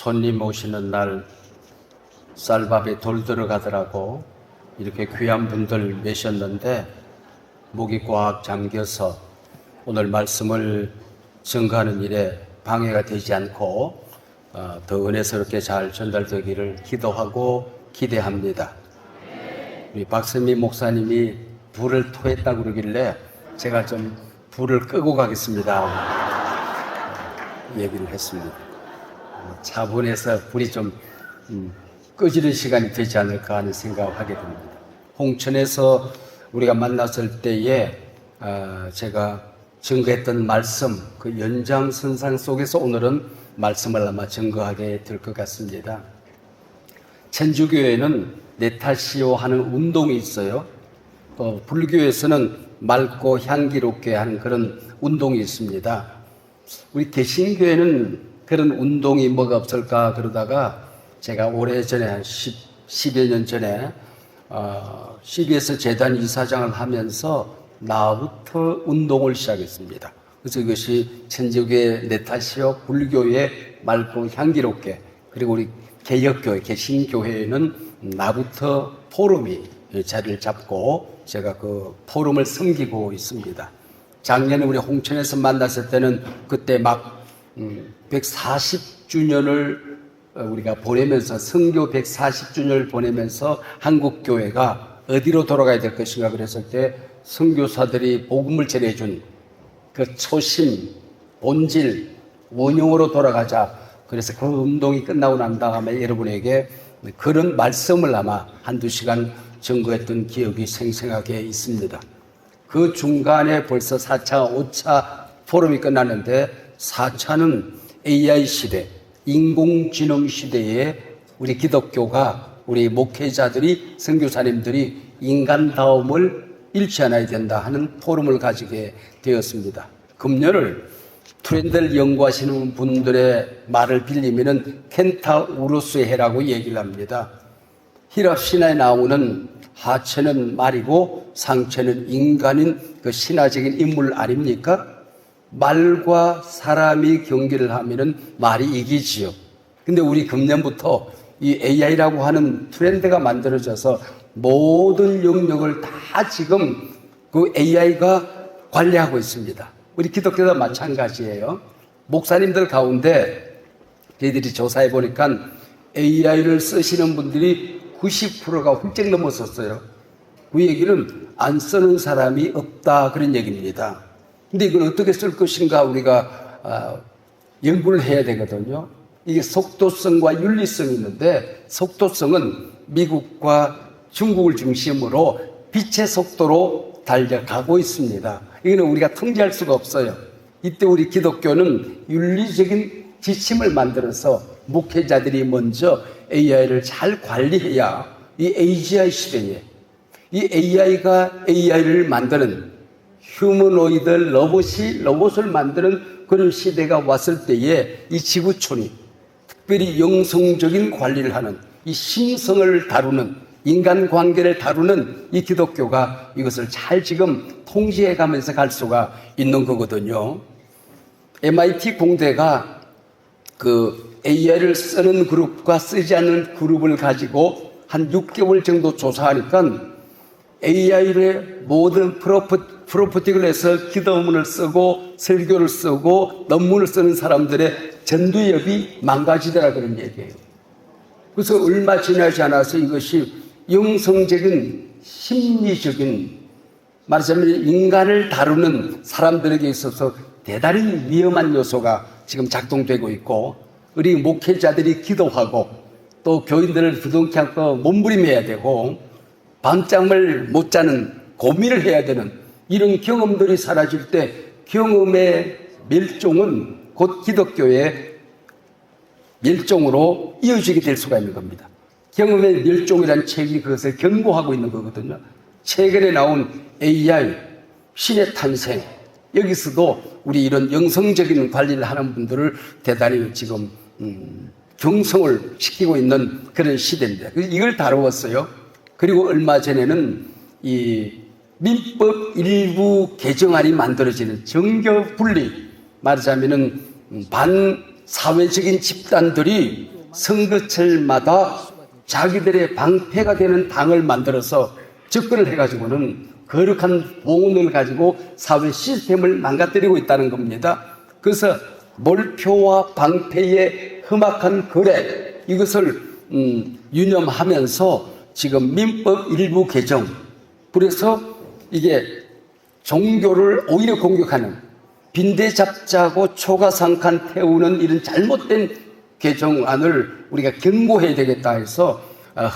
손님 오시는 날 쌀밥에 돌 들어가더라고. 이렇게 귀한 분들 계셨는데 목이 꽉 잠겨서 오늘 말씀을 증거하는 일에 방해가 되지 않고 더 은혜스럽게 잘 전달되기를 기도하고 기대합니다. 우리 박선미 목사님이 불을 토했다고 그러길래 제가 좀 불을 끄고 가겠습니다 얘기를 했습니다. 차분해서 불이 좀 꺼지는 시간이 되지 않을까 하는 생각을 하게 됩니다. 홍천에서 우리가 만났을 때에 제가 증거했던 말씀, 그 연장선상 속에서 오늘은 말씀을 아마 증거하게 될 것 같습니다. 천주교에는 네타시오 하는 운동이 있어요. 또 불교에서는 맑고 향기롭게 하는 그런 운동이 있습니다. 우리 개신교에는 그런 운동이 뭐가 없을까 그러다가 제가 오래전에 한 10여 년 전에 CBS 재단 이사장을 하면서 나부터 운동을 시작했습니다. 그래서 이것이 천주교의 네타시오, 불교의 맑고 향기롭게, 그리고 우리 개혁교회, 개신교회에는 나부터 포럼이 자리를 잡고 제가 그 포럼을 섬기고 있습니다. 작년에 우리 홍천에서 만났을 때는 그때 막 140주년을 우리가 보내면서, 선교 140주년을 보내면서 한국교회가 어디로 돌아가야 될 것인가 그랬을 때 선교사들이 복음을 전해준 그 초심, 본질, 원형으로 돌아가자. 그래서 그 운동이 끝나고 난 다음에 여러분에게 그런 말씀을 아마 한두 시간 증거했던 기억이 생생하게 있습니다. 그 중간에 벌써 4차, 5차 포럼이 끝났는데 4차는 AI 시대, 인공지능 시대에 우리 기독교가, 우리 목회자들이, 선교사님들이 인간다움을 잃지 않아야 된다 하는 포럼을 가지게 되었습니다. 금년을 트렌드를 연구하시는 분들의 말을 빌리면은 켄타우로스의 해라고 얘기를 합니다. 히랍 신화에 나오는 하체는 말이고 상체는 인간인 그 신화적인 인물 아닙니까? 말과 사람이 경기를 하면은 말이 이기지요. 근데 우리 금년부터 이 AI라고 하는 트렌드가 만들어져서 모든 영역을 다 지금 그 AI가 관리하고 있습니다. 우리 기독교도 마찬가지예요. 목사님들 가운데 저희들이 조사해 보니까 AI를 쓰시는 분들이 90%가 훌쩍 넘었었어요. 그 얘기는 안 쓰는 사람이 없다 그런 얘기입니다. 근데 이걸 어떻게 쓸 것인가 우리가 연구를 해야 되거든요. 이게 속도성과 윤리성이 있는데, 속도성은 미국과 중국을 중심으로 빛의 속도로 달려가고 있습니다. 이거는 우리가 통제할 수가 없어요. 이때 우리 기독교는 윤리적인 지침을 만들어서 목회자들이 먼저 AI를 잘 관리해야 이 AGI 시대에, 이 AI가 AI를 만드는, 휴머노이드 로봇이 로봇을 만드는 그런 시대가 왔을 때에 이 지구촌이 특별히 영성적인 관리를 하는, 이 심성을 다루는, 인간관계를 다루는 이 기독교가 이것을 잘 지금 통제해 가면서 갈 수가 있는 거거든요. MIT 공대가 그 AI를 쓰는 그룹과 쓰지 않는 그룹을 가지고 한 6개월 정도 조사하니까 AI의 모든 프로퍼티를 해서 기도문을 쓰고 설교를 쓰고 논문을 쓰는 사람들의 전두엽이 망가지더라 그런 얘기예요. 그래서 얼마 지나지 않아서 이것이 영성적인, 심리적인, 말하자면 인간을 다루는 사람들에게 있어서 대단히 위험한 요소가 지금 작동되고 있고, 우리 목회자들이 기도하고 또 교인들을 부둥켜 안고 몸부림해야 되고 밤잠을 못 자는 고민을 해야 되는 이런 경험들이 사라질 때 경험의 멸종은 곧 기독교의 멸종으로 이어지게 될 수가 있는 겁니다. 경험의 멸종이라는 책이 그것을 경고하고 있는 거거든요. 최근에 나온 AI, 신의 탄생, 여기서도 우리 이런 영성적인 관리를 하는 분들을 대단히 지금 경성을 시키고 있는 그런 시대입니다. 이걸 다루었어요. 그리고 얼마 전에는 이 민법 일부 개정안이 만들어지는 정교 분리, 말하자면은 반사회적인 집단들이 선거철마다 자기들의 방패가 되는 당을 만들어서 접근을 해가지고는 거룩한 봉헌을 가지고 사회 시스템을 망가뜨리고 있다는 겁니다. 그래서 몰표와 방패의 험악한 거래, 이것을 유념하면서 지금 민법 일부 개정, 그래서 이게 종교를 오히려 공격하는, 빈대 잡자고 초가상칸 태우는 이런 잘못된 개정안을 우리가 경고해야 되겠다 해서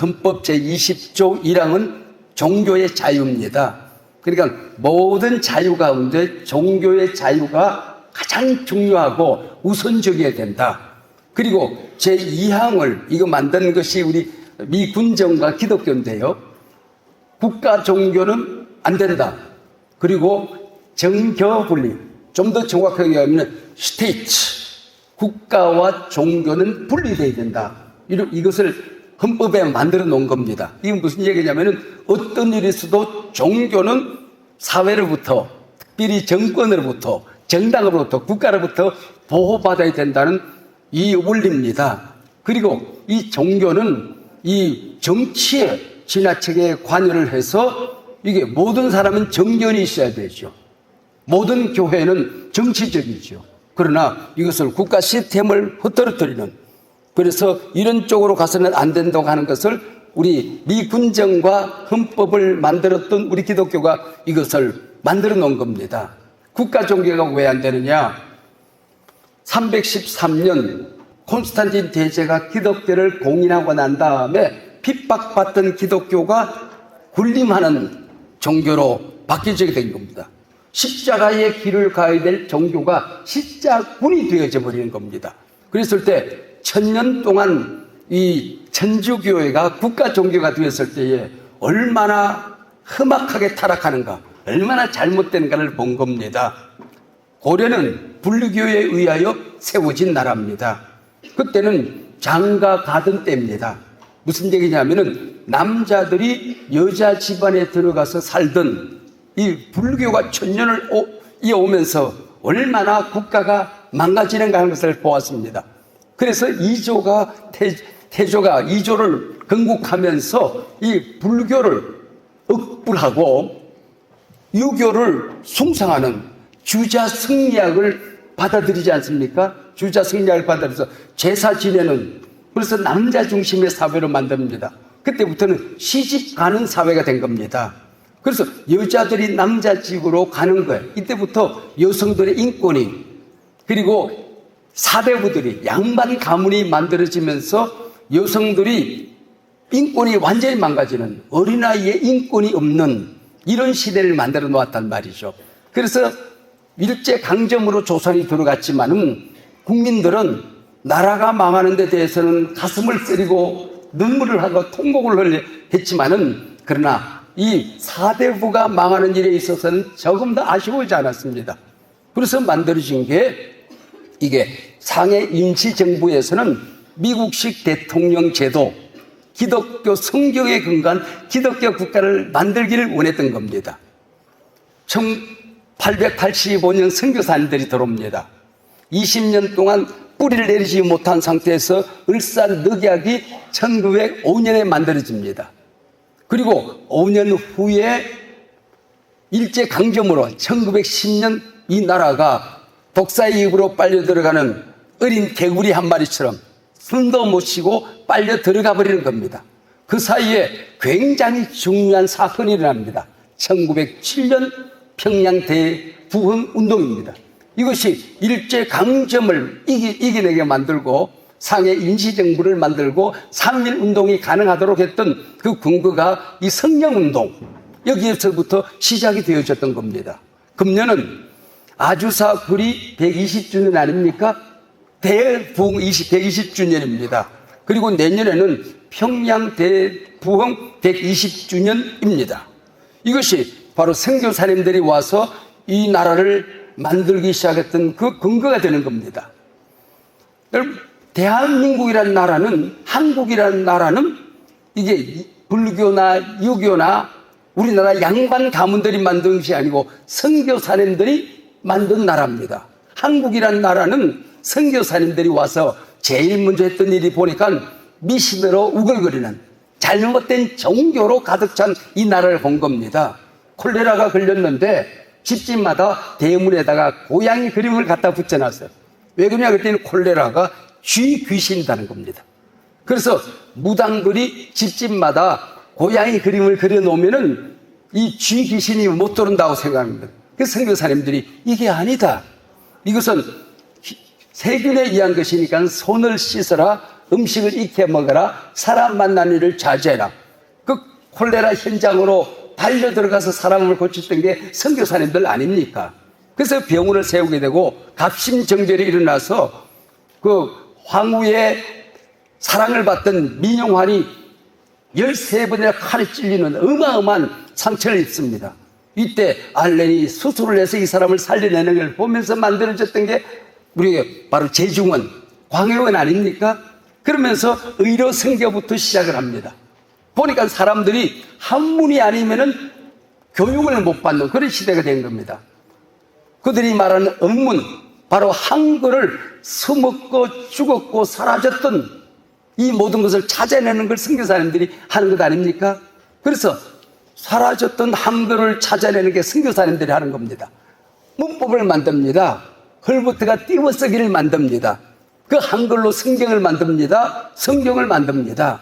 헌법 제20조 1항은 종교의 자유입니다. 그러니까 모든 자유 가운데 종교의 자유가 가장 중요하고 우선적이어야 된다. 그리고 제2항을 이거 만든 것이 우리 미 군정과 기독교인데요. 국가 종교는 안 된다. 그리고 정교 분리, 좀 더 정확하게 하면 스테이트, 국가와 종교는 분리되어야 된다. 이것을 헌법에 만들어 놓은 겁니다. 이게 무슨 얘기냐면은 어떤 일이 있어도 종교는 사회로부터, 특별히 정권으로부터, 정당으로부터, 국가로부터 보호받아야 된다는 이 원리입니다. 그리고 이 종교는 이 정치에 지나치게 관여를 해서 이게 모든 사람은 정견이 있어야 되죠. 모든 교회는 정치적이죠. 그러나 이것을 국가 시스템을 흩어뜨리는, 그래서 이런 쪽으로 가서는 안 된다고 하는 것을 우리 미 군정과 헌법을 만들었던 우리 기독교가 이것을 만들어 놓은 겁니다. 국가 종교가 왜 안 되느냐? 313년 콘스탄틴 대제가 기독교를 공인하고 난 다음에 핍박받던 기독교가 군림하는 종교로 바뀌게 된 겁니다. 십자가의 길을 가야 될 종교가 십자군이 되어져 버리는 겁니다. 그랬을 때 1000년 동안 이 천주교회가 국가 종교가 되었을 때에 얼마나 험악하게 타락하는가, 얼마나 잘못된가를 본 겁니다. 고려는 불교에 의하여 세워진 나라입니다. 그때는 장가 가던 때입니다. 무슨 얘기냐면은 남자들이 여자 집안에 들어가서 살던 이 불교가 1000년을 이어오면서 얼마나 국가가 망가지는가 하는 것을 보았습니다. 그래서 태조가 이조를 건국하면서 이 불교를 억불하고 유교를 숭상하는 주자승리학을 받아들이지 않습니까? 주자승리학을 받아들여서 제사 지내는, 그래서 남자 중심의 사회로 만듭니다. 그때부터는 시집 가는 사회가 된 겁니다. 그래서 여자들이 남자 집으로 가는 거예요. 이때부터 여성들의 인권이, 그리고 사대부들이, 양반 가문이 만들어지면서 여성들이 인권이 완전히 망가지는, 어린아이의 인권이 없는 이런 시대를 만들어 놓았단 말이죠. 그래서 일제강점으로 조선이 들어갔지만은 국민들은 나라가 망하는 데 대해서는 가슴을 쓰리고 눈물을 하고 통곡을 했지만은, 그러나 이 사대부가 망하는 일에 있어서는 조금 더 아쉬워하지 않았습니다. 그래서 만들어진 게 이게 상해 임시정부에서는 미국식 대통령 제도, 기독교 성경에 근거한 기독교 국가를 만들기를 원했던 겁니다. 1885년 선교사님들이 들어옵니다. 20년 동안 뿌리를 내리지 못한 상태에서 을사늑약이 1905년에 만들어집니다. 그리고 5년 후에 일제강점으로 1910년 이 나라가 독사의 입으로 빨려 들어가는 어린 개구리 한 마리처럼 숨도 못 쉬고 빨려 들어가 버리는 겁니다. 그 사이에 굉장히 중요한 사건이 일어납니다. 1907년 평양 대부흥 운동입니다. 이것이 일제강점을 이겨내게 만들고 상해 임시정부를 만들고 3.1 운동이 가능하도록 했던 그 근거가 이 성령운동, 여기에서부터 시작이 되어졌던 겁니다. 금년은 아주사 굴이 120주년 아닙니까? 대부흥 120주년입니다. 그리고 내년에는 평양 대부흥 120주년입니다. 이것이 바로 선교사님들이 와서 이 나라를 만들기 시작했던 그 근거가 되는 겁니다. 여러분, 대한민국이라는 나라는, 한국이라는 나라는 이게 불교나 유교나 우리나라 양반 가문들이 만든 것이 아니고 선교사님들이 만든 나라입니다. 한국이라는 나라는 선교사님들이 와서 제일 먼저 했던 일이 보니까 미신으로 우글거리는 잘못된 종교로 가득 찬 이 나라를 본 겁니다. 콜레라가 걸렸는데 집집마다 대문에다가 고양이 그림을 갖다 붙여놨어요. 왜 그러냐 그랬더니 콜레라가 쥐 귀신이라는 겁니다. 그래서 무당들이 집집마다 고양이 그림을 그려놓으면은 이 쥐 귀신이 못 들어온다고 생각합니다. 그래서 선교사님들이 이게 아니다. 이것은 세균에 의한 것이니까 손을 씻어라, 음식을 익혀 먹어라, 사람 만나는 일을 자제해라. 그 콜레라 현장으로 달려 들어가서 사람을 고쳤던 게 선교사님들 아닙니까? 그래서 병원을 세우게 되고 갑심정절이 일어나서 그 황후의 사랑을 받던 민용환이 13번이나 칼에 찔리는 어마어마한 상처를 입습니다. 이때 알렌이 수술을 해서 이 사람을 살려내는 걸 보면서 만들어졌던 게 우리 바로 제중원, 광해원 아닙니까? 그러면서 의료 선교부터 시작을 합니다. 보니까 사람들이 한문이 아니면은 교육을 못 받는 그런 시대가 된 겁니다. 그들이 말하는 언문, 바로 한글을 서먹고 죽었고 사라졌던 이 모든 것을 찾아내는 걸 선교사님들이 하는 것 아닙니까? 그래서 사라졌던 한글을 찾아내는 게 선교사님들이 하는 겁니다. 문법을 만듭니다. 헐버트가 띄워쓰기를 만듭니다. 그 한글로 성경을 만듭니다. 성경을 만듭니다.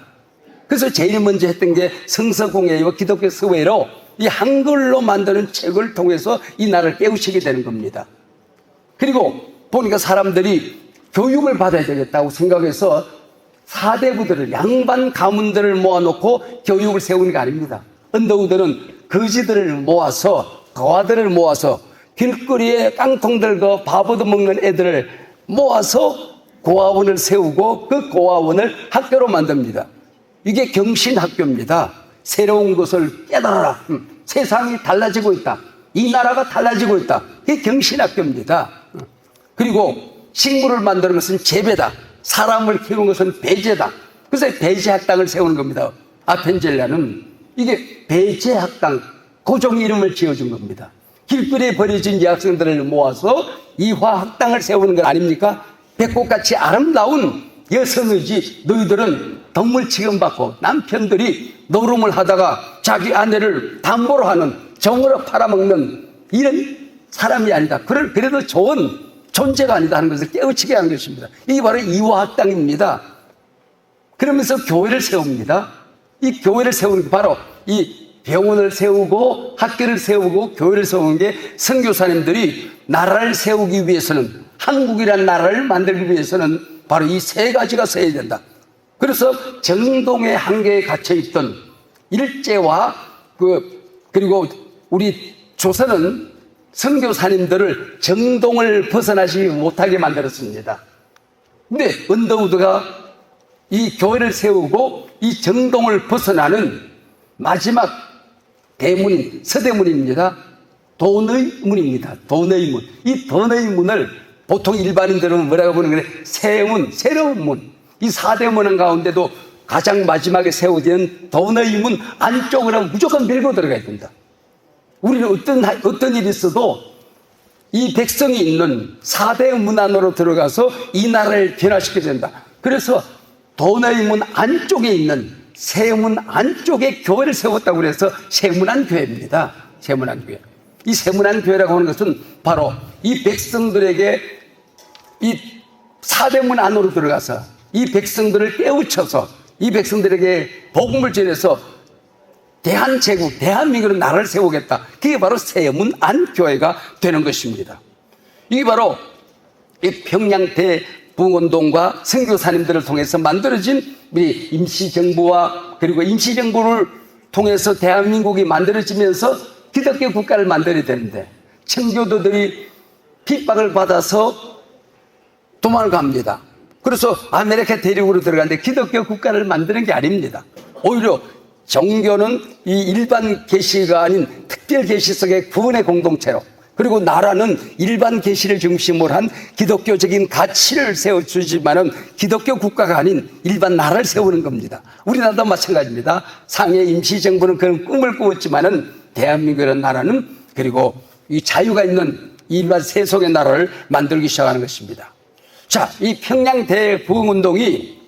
그래서 제일 먼저 했던 게 성서공예와 기독교 서회로 이 한글로 만드는 책을 통해서 이 나라를 깨우치게 되는 겁니다. 그리고 보니까 사람들이 교육을 받아야 되겠다고 생각해서 사대부들을, 양반 가문들을 모아놓고 교육을 세우는 게 아닙니다. 언더우드는 거지들을 모아서, 거아들을 모아서 길거리에 깡통 들고 밥 얻어먹는 애들을 모아서 고아원을 세우고 그 고아원을 학교로 만듭니다. 이게 경신학교입니다. 새로운 것을 깨달아라. 세상이 달라지고 있다. 이 나라가 달라지고 있다. 이게 경신학교입니다. 그리고 식물을 만드는 것은 재배다. 사람을 키우는 것은 배제다. 그래서 배제학당을 세우는 겁니다. 아펜젤라는 이게 배제학당, 고종 이름을 지어준 겁니다. 길거리에 버려진 여학생들을 모아서 이화학당을 세우는 것 아닙니까? 백꽃같이 아름다운 여성의지, 너희들은 동물 취급받고 남편들이 노름을 하다가 자기 아내를 담보로 하는, 정으로 팔아먹는 이런 사람이 아니다. 그래도 좋은 존재가 아니다 하는 것을 깨우치게 한 것입니다. 이게 바로 이화학당입니다. 그러면서 교회를 세웁니다. 이 교회를 세우는 게 바로 이 병원을 세우고 학교를 세우고 교회를 세우는 게 선교사님들이 나라를 세우기 위해서는, 한국이라는 나라를 만들기 위해서는 바로 이 세 가지가 써야 된다. 그래서 정동의 한계에 갇혀있던 일제와 그리고 우리 조선은 선교사님들을 정동을 벗어나지 못하게 만들었습니다. 근데 언더우드가 이 교회를 세우고 이 정동을 벗어나는 마지막 대문인, 서대문입니다. 돈의 문입니다. 돈의 문. 이 돈의 문을 보통 일반인들은 뭐라고 보는 거예요? 새 문, 새로운 문. 이 사대문 가운데도 가장 마지막에 세워진 돈의 문 안쪽으로 무조건 밀고 들어가야 된다. 우리는 어떤 일이 있어도 이 백성이 있는 사대문 안으로 들어가서 이 나라를 변화시켜야 된다. 그래서 돈의 문 안쪽에 있는 세문 안쪽에 교회를 세웠다고 그래서 세문안교회입니다. 세문안교회. 이 세문안교회라고 하는 것은 바로 이 백성들에게 이 사대문 안으로 들어가서 이 백성들을 깨우쳐서 이 백성들에게 복음을 전해서 대한제국, 대한민국의 나라를 세우겠다. 그게 바로 세문안교회가 되는 것입니다. 이게 바로 이 평양 대붕운동과 선교사님들을 통해서 만들어진 우리 임시정부와 그리고 임시정부를 통해서 대한민국이 만들어지면서 기독교 국가를 만들어야 되는데 청교도들이 핍박을 받아서 도망을 갑니다. 그래서 아메리카 대륙으로 들어가는데 기독교 국가를 만드는 게 아닙니다. 오히려 종교는 이 일반 계시가 아닌 특별 계시 속의 구원의 공동체로, 그리고 나라는 일반 계시를 중심으로 한 기독교적인 가치를 세워주지만은 기독교 국가가 아닌 일반 나라를 세우는 겁니다. 우리나라도 마찬가지입니다. 상해 임시정부는 그런 꿈을 꾸었지만은 대한민국이라는 나라는 그리고 이 자유가 있는 일반 세속의 나라를 만들기 시작하는 것입니다. 자, 이 평양 대부흥운동이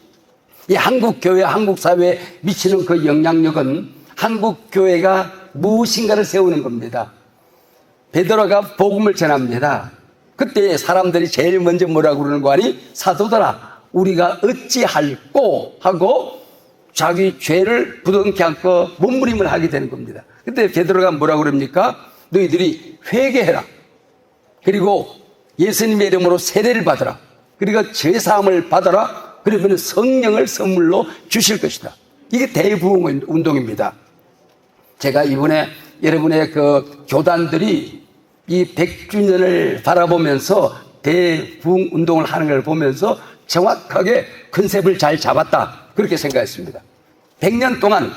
이 한국교회, 한국사회에 미치는 그 영향력은 한국교회가 무엇인가를 세우는 겁니다. 베드로가 복음을 전합니다. 그때 사람들이 제일 먼저 뭐라고 그러는 거 아니? 사도들아, 우리가 어찌할꼬 하고 자기 죄를 부둥켜 안고 몸부림을 하게 되는 겁니다. 그때 베드로가 뭐라고 그럽니까? 너희들이 회개해라. 그리고 예수님의 이름으로 세례를 받아라. 그리고 죄사함을 받아라. 그러면 성령을 선물로 주실 것이다. 이게 대부흥 운동입니다. 제가 이번에 여러분의 그 교단들이 이 100주년을 바라보면서 대부흥 운동을 하는 걸 보면서 정확하게 컨셉을 잘 잡았다. 그렇게 생각했습니다. 100년 동안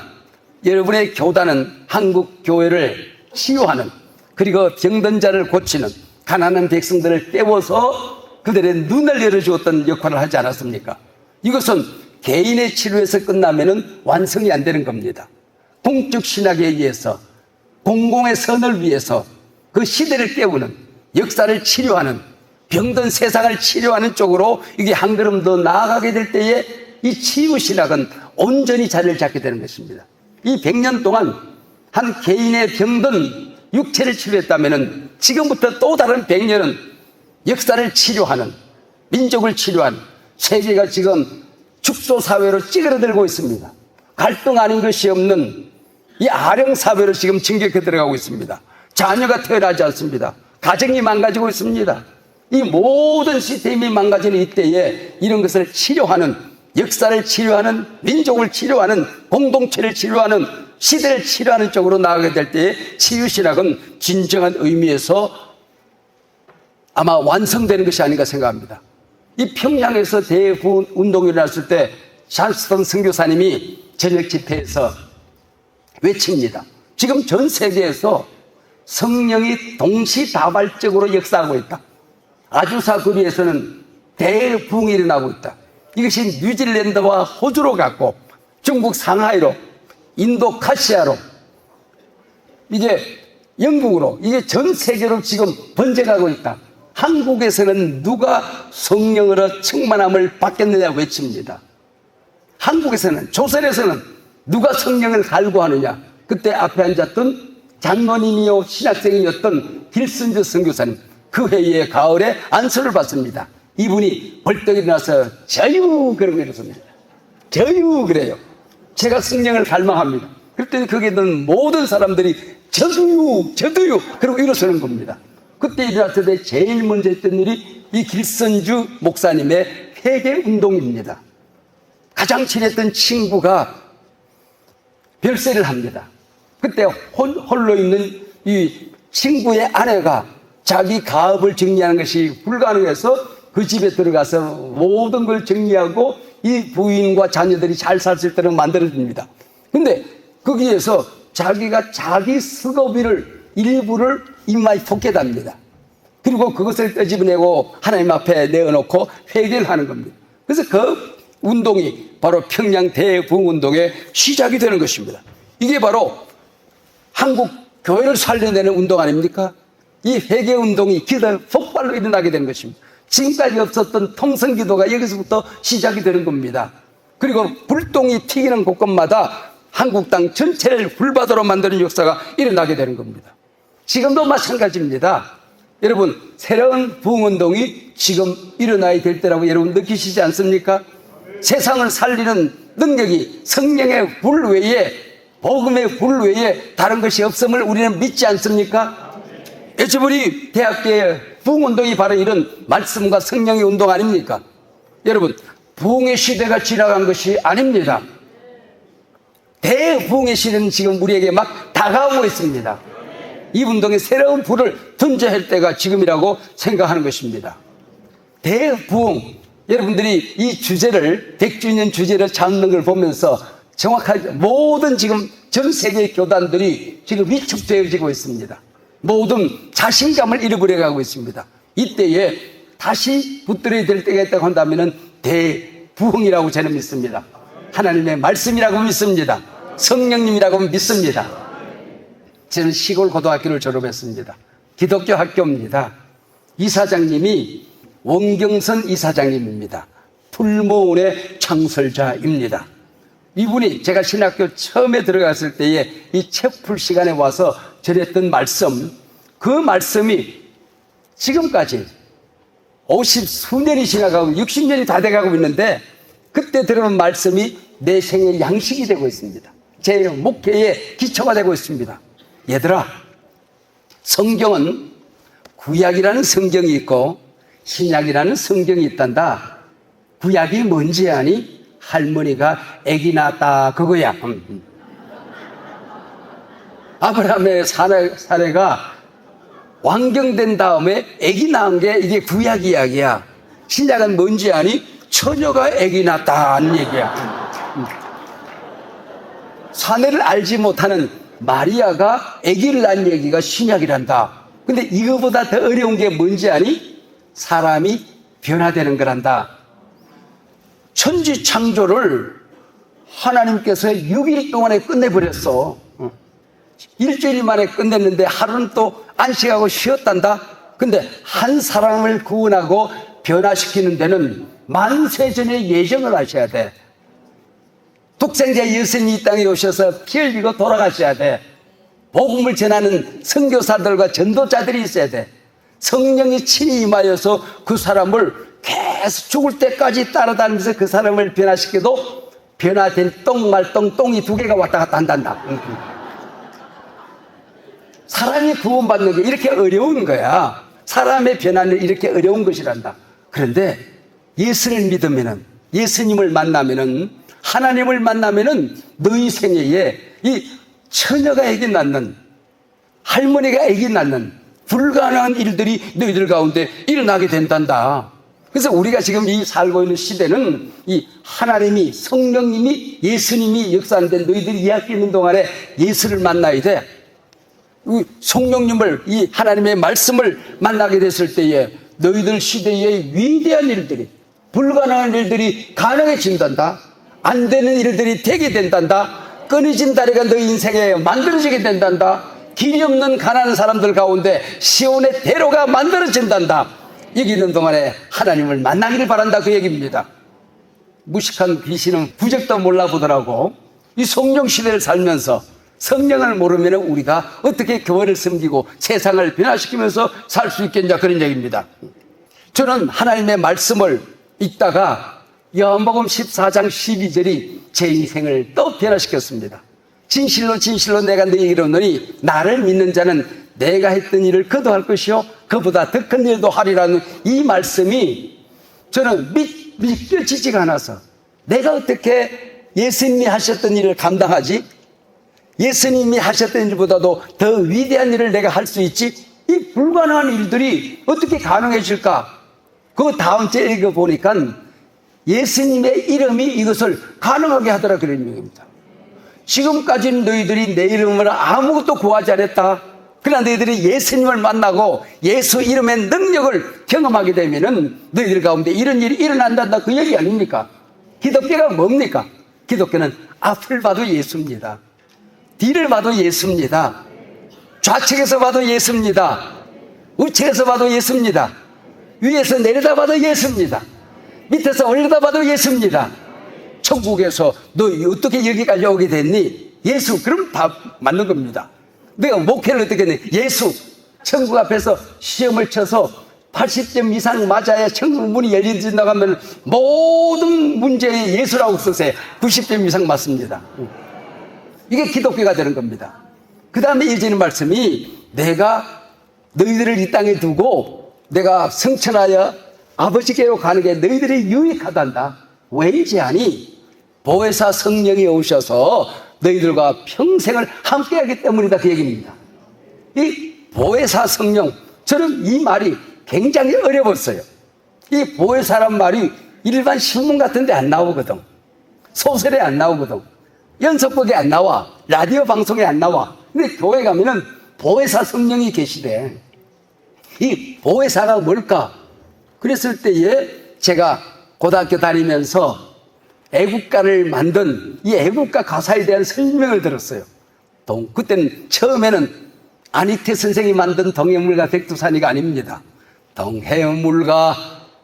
여러분의 교단은 한국 교회를 치유하는, 그리고 병든 자를 고치는, 가난한 백성들을 깨워서 그들의 눈을 열어주었던 역할을 하지 않았습니까? 이것은 개인의 치료에서 끝나면은 완성이 안 되는 겁니다. 공적 신학에 의해서, 공공의 선을 위해서 그 시대를 깨우는, 역사를 치료하는, 병든 세상을 치료하는 쪽으로 이게 한 걸음 더 나아가게 될 때에 이 치유 신학은 온전히 자리를 잡게 되는 것입니다. 이 100년 동안 한 개인의 병든 육체를 치료했다면은 지금부터 또 다른 100년은 역사를 치료하는, 민족을 치료하는, 세계가 지금 축소 사회로 찌그러들고 있습니다. 갈등 아닌 것이 없는 이 아령 사회로 지금 진격해 들어가고 있습니다. 자녀가 태어나지 않습니다. 가정이 망가지고 있습니다. 이 모든 시스템이 망가지는 이때에 이런 것을 치료하는, 역사를 치료하는, 민족을 치료하는, 공동체를 치료하는, 시대를 치료하는 쪽으로 나아가게 될 때에 치유신학은 진정한 의미에서 아마 완성되는 것이 아닌가 생각합니다. 이 평양에서 대부흥 운동이 일어났을 때 찰스턴 선교사님이 저녁 집회에서 외칩니다. 지금 전 세계에서 성령이 동시다발적으로 역사하고 있다. 아주사 거리에서는 대부흥이 일어나고 있다. 이것이 뉴질랜드와 호주로 갔고, 중국 상하이로, 인도 카시아로, 이게 영국으로, 이게 전 세계로 지금 번져가고 있다. 한국에서는 누가 성령으로 충만함을 받겠느냐 외칩니다. 한국에서는, 조선에서는 누가 성령을 갈구하느냐. 그때 앞에 앉았던 장로님이요 신학생이었던 길슨주 선교사님, 그 회의에 가을에 안수를 받습니다. 이분이 벌떡 일어나서 저유 그러고 이러습니다. 저유 그래요. 제가 성령을 갈망합니다. 그랬더니 거기에 있는 모든 사람들이 저도요 그러고 일어서는 겁니다. 그때 일어났을 때 제일 먼저 했던 일이 이 길선주 목사님의 회개 운동입니다. 가장 친했던 친구가 별세를 합니다. 그때 홀로 있는 이 친구의 아내가 자기 가업을 정리하는 것이 불가능해서 그 집에 들어가서 모든 걸 정리하고 이 부인과 자녀들이 잘 살 수 있도록 만들어줍니다. 근데 거기에서 자기가 자기 스거비를 일부를 이마에 포켓합니다. 그리고 그것을 끄집어내고 하나님 앞에 내어놓고 회개를 하는 겁니다. 그래서 그 운동이 바로 평양 대부흥 운동의 시작이 되는 것입니다. 이게 바로 한국 교회를 살려내는 운동 아닙니까? 이 회개 운동이 기도 폭발로 일어나게 되는 것입니다. 지금까지 없었던 통성기도가 여기서부터 시작이 되는 겁니다. 그리고 불똥이 튀기는 곳곳마다 한국 땅 전체를 불바다로 만드는 역사가 일어나게 되는 겁니다. 지금도 마찬가지입니다. 여러분, 새로운 부흥운동이 지금 일어나야 될 때라고 여러분 느끼시지 않습니까? 세상을 살리는 능력이 성령의 불 외에, 복음의 불 외에 다른 것이 없음을 우리는 믿지 않습니까? 여러분이 대학교의 부흥운동이 바로 이런 말씀과 성령의 운동 아닙니까? 여러분, 부흥의 시대가 지나간 것이 아닙니다. 대부흥의 시대는 지금 우리에게 막 다가오고 있습니다. 이 운동에 새로운 불을 던져야 할 때가 지금이라고 생각하는 것입니다. 대부흥, 여러분들이 이 주제를, 100주년 주제를 잡는 걸 보면서 정확하게 모든 지금 전 세계 교단들이 지금 위축되어지고 있습니다. 모든 자신감을 잃어버려가고 있습니다. 이때에 다시 붙들어야 될 때가 있다고 한다면 대부흥이라고 저는 믿습니다. 하나님의 말씀이라고 믿습니다. 성령님이라고 믿습니다. 저는 시골 고등학교를 졸업했습니다. 기독교 학교입니다. 이사장님이 원경선 이사장님입니다. 풀모은의 창설자입니다. 이분이 제가 신학교 처음에 들어갔을 때에 이 책 풀 시간에 와서 전했던 말씀, 그 말씀이 지금까지 50수년이 지나가고 60년이 다 돼가고 있는데 그때 들은 말씀이 내 생의 양식이 되고 있습니다. 제 목회의 기초가 되고 있습니다. 얘들아, 성경은 구약이라는 성경이 있고 신약이라는 성경이 있단다. 구약이 뭔지 아니? 할머니가 아기 낳았다 그거야. 아브라함의 사례가 왕경된 다음에 아기 낳은 게 이게 구약 이야기야. 신약은 뭔지 아니? 처녀가 아기 낳았다는 얘기야. 사내를 알지 못하는 마리아가 아기를 낳은 얘기가 신약이란다. 근데 이거보다 더 어려운 게 뭔지 아니? 사람이 변화되는 거란다. 천지 창조를 하나님께서 6일 동안에 끝내버렸어. 일주일 만에 끝냈는데 하루는 또 안식하고 쉬었단다. 근데 한 사람을 구원하고 변화시키는 데는 만세전의 예정을 하셔야 돼. 독생자 예수님이 이 땅에 오셔서 피 흘리고 돌아가셔야 돼. 복음을 전하는 선교사들과 전도자들이 있어야 돼. 성령이 친히 임하여서 그 사람을 계속 죽을 때까지 따라다니면서 그 사람을 변화시켜도 변화된 똥말똥 똥이 두 개가 왔다 갔다 한단다. 사람이 구원받는 게 이렇게 어려운 거야. 사람의 변화는 이렇게 어려운 것이란다. 그런데 예수를 믿으면은, 예수님을 만나면은, 하나님을 만나면은 너희 생애에 이 처녀가 아기 낳는, 할머니가 아기 낳는 불가능한 일들이 너희들 가운데 일어나게 된단다. 그래서 우리가 지금 이 살고 있는 시대는 이 하나님이, 성령님이, 예수님이 역사하는데 너희들이 이 학교 있는 동안에 예수를 만나야 돼. 성령님을, 이 하나님의 말씀을 만나게 됐을 때에 너희들 시대의 위대한 일들이, 불가능한 일들이 가능해진단다. 안 되는 일들이 되게 된단다. 끊어진 다리가 너희 인생에 만들어지게 된단다. 길이 없는 가난한 사람들 가운데 시온의 대로가 만들어진단다. 여기 있는 동안에 하나님을 만나기를 바란다, 그 얘기입니다. 무식한 귀신은 부적도 몰라보더라고. 이 성령 시대를 살면서 성령을 모르면 우리가 어떻게 교회를 섬기고 세상을 변화시키면서 살 수 있겠냐, 그런 얘기입니다. 저는 하나님의 말씀을 읽다가 요한복음 14장 12절이 제 인생을 또 변화시켰습니다. 진실로 진실로 내가 너희에게 이르노니 나를 믿는 자는 내가 했던 일을 그도 할 것이요 그보다 더 큰 일도 하리라는 이 말씀이 저는 믿겨지지가 않아서, 내가 어떻게 예수님이 하셨던 일을 감당하지? 예수님이 하셨던 일보다도 더 위대한 일을 내가 할 수 있지? 이 불가능한 일들이 어떻게 가능해질까? 그 다음 주에 읽어보니까 예수님의 이름이 이것을 가능하게 하더라, 그런 얘기입니다. 지금까지는 너희들이 내 이름으로 아무것도 구하지 않았다. 그러나 너희들이 예수님을 만나고 예수 이름의 능력을 경험하게 되면은 너희들 가운데 이런 일이 일어난다, 그 얘기 아닙니까? 기독교가 뭡니까? 기독교는 앞을 봐도 예수입니다. 뒤를 봐도 예수입니다. 좌측에서 봐도 예수입니다. 우측에서 봐도 예수입니다. 위에서 내려다 봐도 예수입니다. 밑에서 올려다 봐도 예수입니다. 천국에서 너 어떻게 여기까지 오게 됐니? 예수. 그럼 다 맞는 겁니다. 내가 목회를 어떻게 했니? 예수. 천국 앞에서 시험을 쳐서 80점 이상 맞아야 천국 문이 열린다고 하면 모든 문제에 예수라고 쓰세요. 90점 이상 맞습니다. 이게 기독교가 되는 겁니다. 그 다음에 이어지는 말씀이, 내가 너희들을 이 땅에 두고 내가 성천하여 아버지께로 가는 게 너희들이 유익하단다. 왜인지 아니? 보혜사 성령이 오셔서 너희들과 평생을 함께하기 때문이다, 그 얘기입니다. 이 보혜사 성령, 저는 이 말이 굉장히 어려웠어요. 이 보혜사란 말이 일반 신문 같은 데 안 나오거든. 소설에 안 나오거든. 연속극에 안 나와. 라디오 방송에 안 나와. 근데 교회 가면은 보혜사 성령이 계시대. 이 보혜사가 뭘까? 그랬을 때에 제가 고등학교 다니면서 애국가를 만든 이 애국가 가사에 대한 설명을 들었어요. 그때는 처음에는 안익태 선생이 만든 동해물과 백두산이가 아닙니다. 동해물과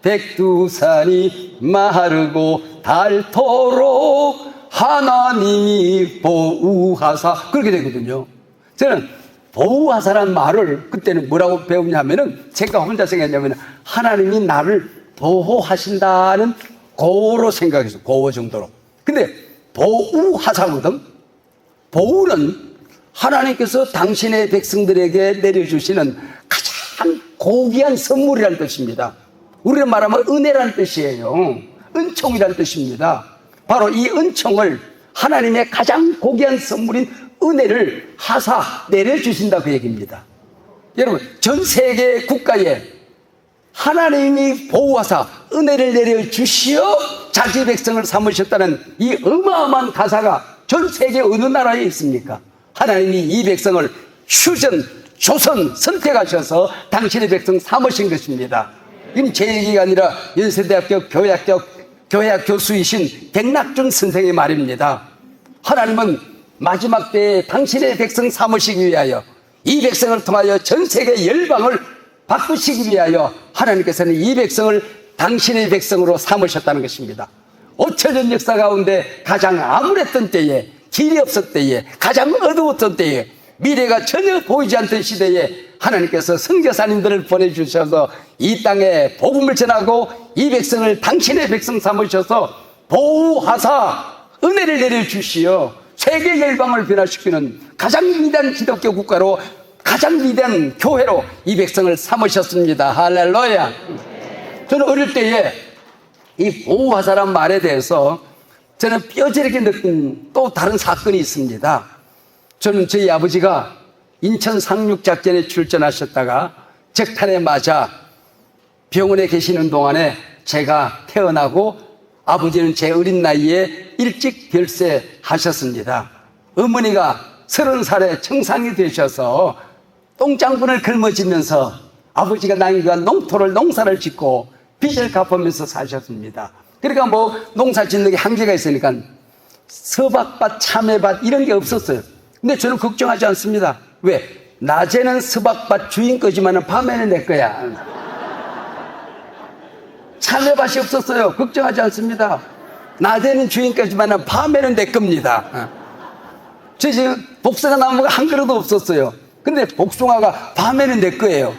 백두산이 마르고 닳도록 하나님이 보호하사, 그렇게 되거든요. 저는 보호하사란 말을 그때는 뭐라고 배우냐면은, 제가 혼자 생각했냐면 하나님이 나를 보호하신다는 고로 생각했어요. 고 정도로. 근데 보호하사거든. 보호는 하나님께서 당신의 백성들에게 내려주시는 가장 고귀한 선물이라는 뜻입니다. 우리가 말하면 은혜라는 뜻이에요. 은총이라는 뜻입니다. 바로 이 은총을, 하나님의 가장 고귀한 선물인 은혜를 하사 내려주신다, 그 얘기입니다. 여러분, 전 세계 국가에 하나님이 보호하사 은혜를 내려주시어 자기 백성을 삼으셨다는 이 어마어마한 가사가 전 세계 어느 나라에 있습니까? 하나님이 이 백성을 휴전, 조선 선택하셔서 당신의 백성 삼으신 것입니다. 이건 제 얘기가 아니라 연세대학교 교회학 교수이신 백낙준 선생의 말입니다. 하나님은 마지막 때에 당신의 백성 삼으시기 위하여, 이 백성을 통하여 전 세계 열방을 바꾸시기 위하여 하나님께서는 이 백성을 당신의 백성으로 삼으셨다는 것입니다. 5천년 역사 가운데 가장 암울했던 때에, 길이 없었던 때에, 가장 어두웠던 때에, 미래가 전혀 보이지 않던 시대에 하나님께서 선교사님들을 보내주셔서 이 땅에 복음을 전하고 이 백성을 당신의 백성 삼으셔서 보호하사 은혜를 내려주시어 세계 열방을 변화시키는 가장 위대한 기독교 국가로, 가장 위대한 교회로 이 백성을 삼으셨습니다. 할렐루야. 저는 어릴 때에 이 보호하사란 말에 대해서 저는 뼈저리게 느낀 또 다른 사건이 있습니다. 저는 저희 아버지가 인천 상륙작전에 출전하셨다가 적탄에 맞아 병원에 계시는 동안에 제가 태어나고 아버지는 제 어린 나이에 일찍 별세하셨습니다. 어머니가 30살에 청상이 되셔서 똥장군을 짊어지면서 아버지가 나이가 농사를 짓고 빚을 갚으면서 사셨습니다. 그러니까 뭐 농사 짓는 게 한계가 있으니까 서박밭, 참외밭 이런 게 없었어요. 근데 저는 걱정하지 않습니다. 왜? 낮에는 서박밭 주인 거지만 밤에는 내 거야. 참외밭이 없었어요. 걱정하지 않습니다. 낮에는 주인 거지만 밤에는 내 겁니다. 저 지금 복숭아 나무가 한 그루도 없었어요. 근데 복숭아가 밤에는 내 거예요.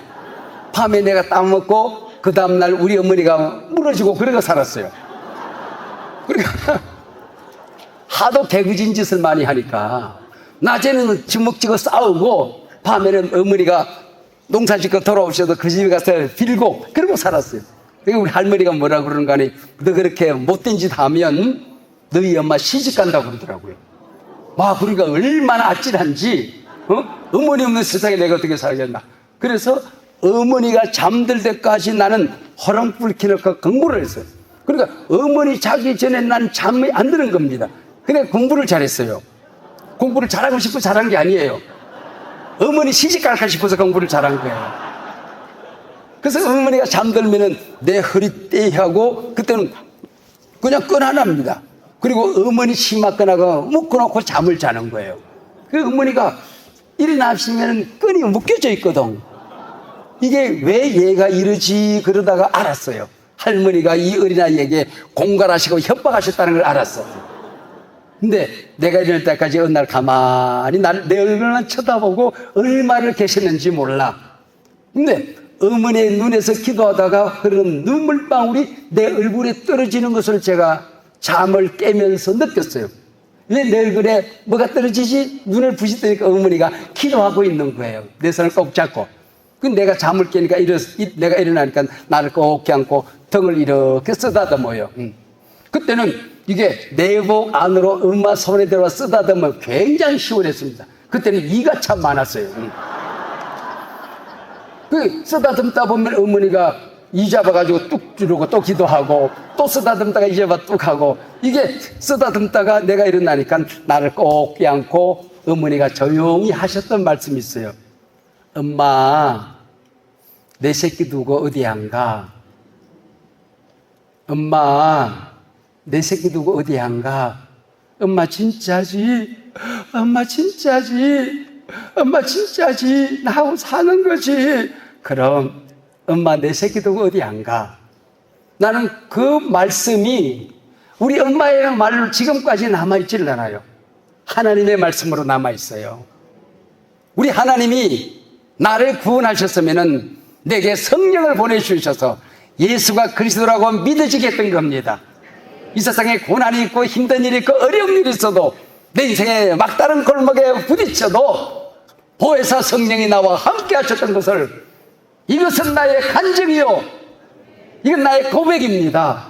밤에 내가 따먹고 그 다음날 우리 어머니가 무너지고 그러고 살았어요. 그러니까 하도 개구진 짓을 많이 하니까 낮에는 주먹쥐고 싸우고 밤에는 어머니가 농사 짓고 돌아오셔서 그 집에 가서 빌고 그러고 살았어요. 그러니까 우리 할머니가 뭐라 그러는가 하니, 너 그렇게 못된 짓 하면 너희 엄마 시집 간다고 그러더라고요. 와, 그러니까 얼마나 아찔한지, 어머니 없는 세상에 내가 어떻게 살겠나. 그래서 어머니가 잠들 때까지 나는 허렁불 켜놓고 공부를 했어요. 그러니까 어머니 자기 전에 난 잠이 안 드는 겁니다. 그래 공부를 잘했어요. 공부를 잘하고 싶어 잘한 게 아니에요. 어머니 시집 갈까 싶어서 공부를 잘한 거예요. 그래서 어머니가 잠들면은 내 허리 떼하고 그때는 그냥 끈 하나입니다. 그리고 어머니 치마 끈하고 묶어놓고 잠을 자는 거예요. 그 어머니가 일어나시면 끈이 묶여져 있거든. 이게 왜 얘가 이러지 그러다가 알았어요. 할머니가 이 어린아이에게 공갈하시고 협박하셨다는 걸 알았어요. 근데 내가 일어날 때까지 어느 날 가만히 내 얼굴만 쳐다보고 얼마를 계셨는지 몰라. 근데 어머니의 눈에서 기도하다가 흐르는 눈물방울이 내 얼굴에 떨어지는 것을 제가 잠을 깨면서 느꼈어요. 왜 내 얼굴에 뭐가 떨어지지? 눈을 부시더니까 어머니가 기도하고 있는 거예요. 내 손을 꼭 잡고. 내가 잠을 깨니까 내가 일어나니까 나를 꼭 껴안고 등을 이렇게 쓰다듬어요. 그때는 이게 내복 안으로 엄마 손에 들어와 쓰다듬으면 굉장히 시원했습니다. 그때는 이가 참 많았어요. 그 쓰다듬다 보면 어머니가 이 잡아가지고 뚝 주르고 또 기도하고 또 쓰다듬다가 이 잡아 뚝 하고, 이게 쓰다듬다가 내가 일어나니까 나를 꼭 껴안고 어머니가 조용히 하셨던 말씀이 있어요. 엄마, 내 새끼 두고 어디 안 가? 엄마, 내 새끼 두고 어디 안 가? 엄마 진짜지? 엄마 진짜지? 엄마 진짜지? 나하고 사는 거지? 그럼 엄마 내 새끼 두고 어디 안 가? 나는 그 말씀이 우리 엄마의 말로 지금까지 남아있지를 않아요. 하나님의 말씀으로 남아있어요. 우리 하나님이 나를 구원하셨으면 내게 성령을 보내주셔서 예수가 그리스도라고 믿어지게 했던 겁니다. 이 세상에 고난이 있고 힘든 일이 있고 어려운 일이 있어도 내 인생에 막다른 골목에 부딪혀도 보혜사 성령이 나와 함께 하셨던 것을, 이것은 나의 간증이요, 이건 나의 고백입니다.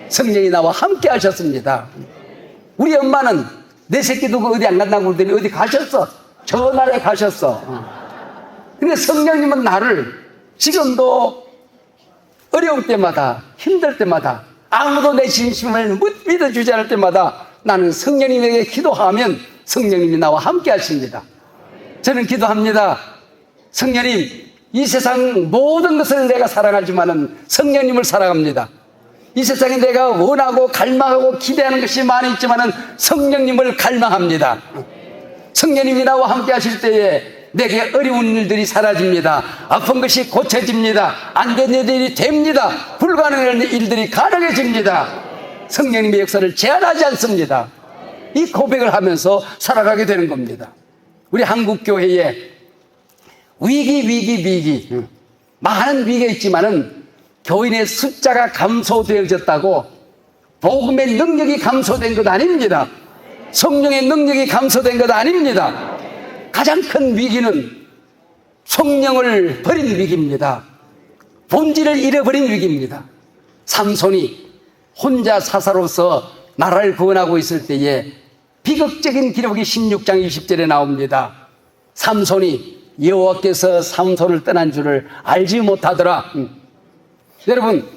성령이 나와 함께 하셨습니다. 우리 엄마는 내 새끼 두고 어디 안 간다고 그러더니 어디 가셨어. 저 나라에 가셨어. 근데 성령님은 나를 지금도 어려울 때마다, 힘들 때마다, 아무도 내 진심을 믿어주지 않을 때마다 나는 성령님에게 기도하면 성령님이 나와 함께 하십니다. 저는 기도합니다. 성령님, 이 세상 모든 것을 내가 사랑하지만은 성령님을 사랑합니다. 이 세상에 내가 원하고 갈망하고 기대하는 것이 많이 있지만은 성령님을 갈망합니다. 성령님이 나와 함께 하실 때에 내게 어려운 일들이 사라집니다. 아픈 것이 고쳐집니다. 안 되는 일이 됩니다. 불가능한 일들이 가능해집니다. 성령님의 역사를 제한하지 않습니다. 이 고백을 하면서 살아가게 되는 겁니다. 우리 한국교회에 위기 많은 위기가 있지만은 교인의 숫자가 감소되어졌다고 복음의 능력이 감소된 것 아닙니다. 성령의 능력이 감소된 것 아닙니다. 가장 큰 위기는 성령을 버린 위기입니다. 본질을 잃어버린 위기입니다. 삼손이 혼자 사사로서 나라를 구원하고 있을 때에 비극적인 기록이 16장 20절에 나옵니다. 삼손이 여호와께서 삼손을 떠난 줄을 알지 못하더라. 여러분,